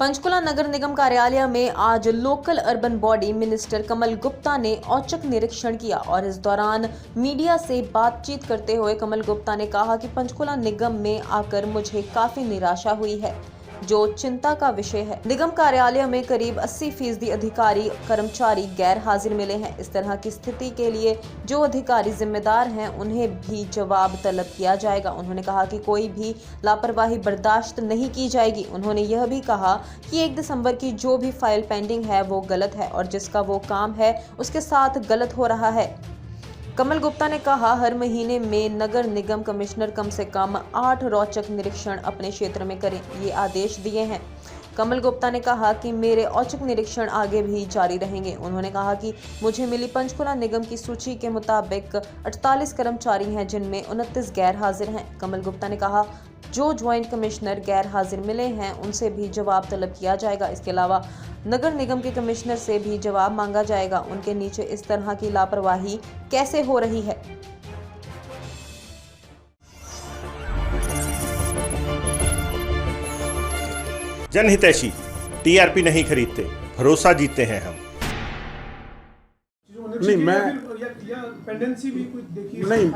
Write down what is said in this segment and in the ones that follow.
पंचकुला नगर निगम कार्यालय में आज लोकल अर्बन बॉडी मिनिस्टर कमल गुप्ता ने औचक निरीक्षण किया और इस दौरान मीडिया से बातचीत करते हुए कमल गुप्ता ने कहा कि पंचकुला निगम में आकर मुझे काफी निराशा हुई है, जो चिंता का विषय है। निगम कार्यालय में करीब 80% अधिकारी कर्मचारी गैर हाजिर मिले हैं। इस तरह की स्थिति के लिए जो अधिकारी जिम्मेदार हैं उन्हें भी जवाब तलब किया जाएगा। उन्होंने कहा कि कोई भी लापरवाही बर्दाश्त नहीं की जाएगी। उन्होंने यह भी कहा कि 1 दिसंबर की जो भी फाइल पेंडिंग है वो गलत है और जिसका वो काम है उसके साथ गलत हो रहा है। कमल गुप्ता ने कहा हर महीने में नगर निगम कमिश्नर कम से कम 8 रोचक निरीक्षण अपने क्षेत्र में करें, ये आदेश दिए हैं। कमल गुप्ता ने कहा कि मेरे औचक निरीक्षण आगे भी जारी रहेंगे। उन्होंने कहा कि मुझे मिली पंचकुला निगम की सूची के मुताबिक 48 कर्मचारी हैं जिनमें 29 गैर हाजिर हैं। कमल गुप्ता ने कहा जो ज्वाइंट कमिश्नर गैर हाजिर मिले हैं उनसे भी जवाब तलब किया जाएगा। इसके अलावा नगर निगम के कमिश्नर से भी जवाब मांगा जाएगा, उनके नीचे इस तरह की लापरवाही कैसे हो रही है। जनहितैषी, टीआरपी नहीं खरीदते, भरोसा जीतते हैं हम।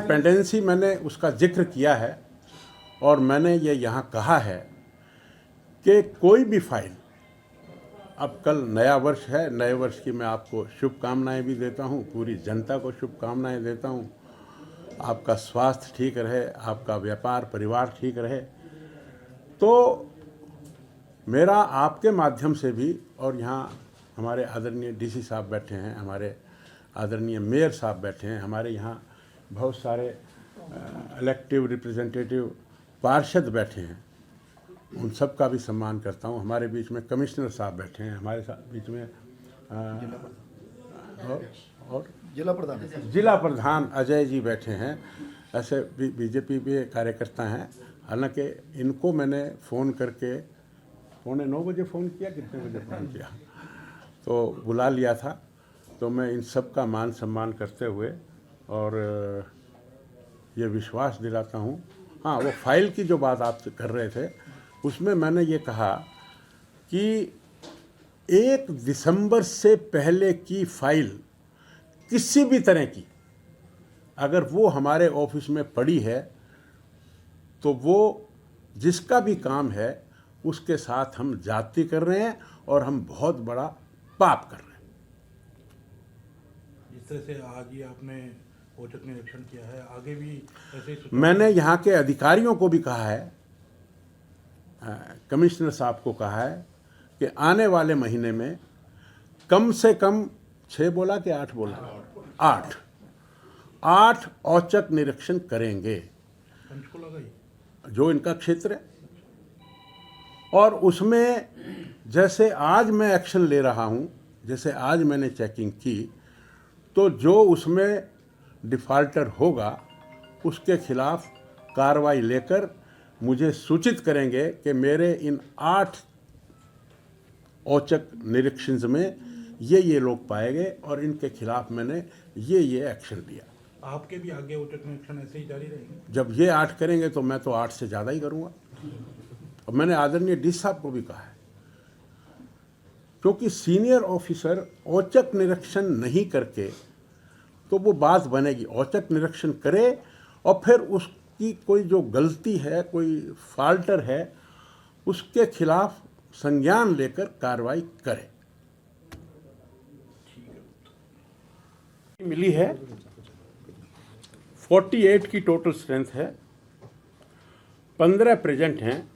पेंडेंसी मैंने उसका जिक्र किया है और मैंने ये यहाँ कहा है कि कोई भी फाइल, अब कल नया वर्ष है, नए वर्ष की मैं आपको शुभकामनाएं भी देता हूँ, पूरी जनता को शुभकामनाएं देता हूँ। आपका स्वास्थ्य ठीक रहे, आपका व्यापार परिवार ठीक रहे। तो मेरा आपके माध्यम से भी, और यहाँ हमारे आदरणीय डीसी साहब बैठे हैं, हमारे आदरणीय मेयर साहब बैठे हैं, हमारे यहाँ बहुत सारे इलेक्टिव रिप्रेजेंटेटिव पार्षद बैठे हैं, उन सब का भी सम्मान करता हूँ। हमारे बीच में कमिश्नर साहब बैठे हैं, हमारे बीच में और जिला प्रधान अजय जी बैठे हैं। ऐसे बीजेपी के कार्यकर्ता हैं। हालांकि इनको मैंने फ़ोन करके 8:45 बजे फ़ोन किया, कितने बजे फ़ोन किया, तो बुला लिया था। तो मैं इन सब का मान सम्मान करते हुए और ये विश्वास दिलाता हूँ। हाँ, वो फाइल की जो बात आप कर रहे थे उसमें मैंने ये कहा कि 1 दिसंबर से पहले की फाइल किसी भी तरह की अगर वो हमारे ऑफिस में पड़ी है तो वो जिसका भी काम है उसके साथ हम जाति कर रहे हैं और हम बहुत बड़ा पाप कर रहे हैं। जिस तरह से आज ही आपने औचक निरीक्षण किया है, आगे भी ऐसे ही मैंने यहाँ के अधिकारियों को भी कहा है, कमिश्नर साहब को कहा है कि आने वाले महीने में कम से कम 6 बोला कि 8 बोला, 8 औचक निरीक्षण करेंगे पंचकुला का ही जो इनका क्षेत्र है। और उसमें जैसे आज मैं एक्शन ले रहा हूँ, जैसे आज मैंने चेकिंग की, तो जो उसमें डिफ़ाल्टर होगा उसके खिलाफ कार्रवाई लेकर मुझे सूचित करेंगे कि मेरे इन 8 औचक निरीक्षण में ये लोग पाए गए और इनके खिलाफ मैंने ये एक्शन लिया। आपके भी आगे औचक निरीक्षण ऐसे ही जारी रहेंगे? जब ये 8 करेंगे तो मैं तो 8 से ज़्यादा ही करूँगा। और मैंने आदरणीय डी साहब को भी कहा है, क्योंकि सीनियर ऑफिसर औचक निरीक्षण नहीं करके तो वो बात बनेगी। औचक निरीक्षण करे और फिर उसकी कोई जो गलती है, कोई फाल्टर है, उसके खिलाफ संज्ञान लेकर कार्रवाई करे। मिली है 48 की टोटल स्ट्रेंथ है, 15 प्रेजेंट हैं,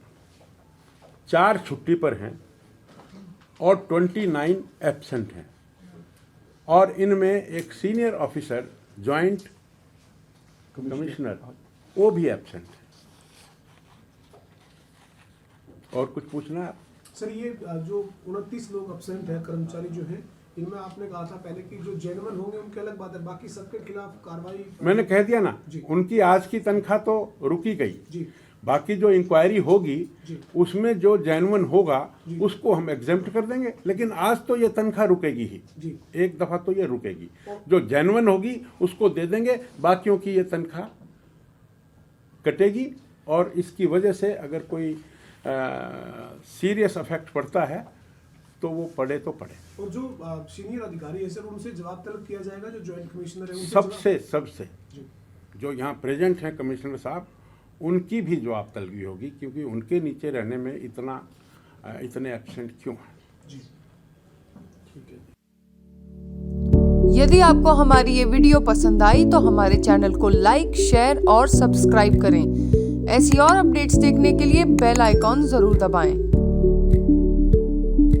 4 छुट्टी पर हैं और 29 एब्सेंट हैं। और इनमें एक सीनियर ऑफिसर जॉइंट कमिश्नर वो भी एब्सेंट है। और कुछ पूछना है? सर, ये जो 29 लोग एब्सेंट है कर्मचारी जो है, इनमें आपने कहा था पहले कि जो जेन्युइन होंगे उनकी अलग बात है, बाकी सबके खिलाफ कार्रवाई मैंने कह दिया ना, उनकी आज की तनख्वाह तो रुकी गई जी। बाकी जो इंक्वायरी होगी उसमें जो जेन्युइन होगा उसको हम एग्जेम्प्ट कर देंगे, लेकिन आज तो ये तनख्वाह रुकेगी ही जी। एक दफा तो ये रुकेगी, जो जेन्युइन होगी उसको दे देंगे, बाकियों की ये तनख्वाह कटेगी। और इसकी वजह से अगर कोई सीरियस इफेक्ट पड़ता है तो वो पड़े तो पड़े। और जो सीनियर अधिकारी है सर, उनसे जवाब तलब किया जाएगा, जो जॉइंट कमिश्नर है उनसे सबसे जी। जो यहाँ प्रेजेंट हैं कमिश्नर साहब, उनकी भी जवाब तलबी होगी, क्योंकि उनके नीचे रहने में इतने एब्सेंट क्यों हैं। जी ठीक है। यदि आपको हमारी ये वीडियो पसंद आई तो हमारे चैनल को लाइक, शेयर और सब्सक्राइब करें। ऐसी और अपडेट्स देखने के लिए बेल आइकॉन जरूर दबाएं।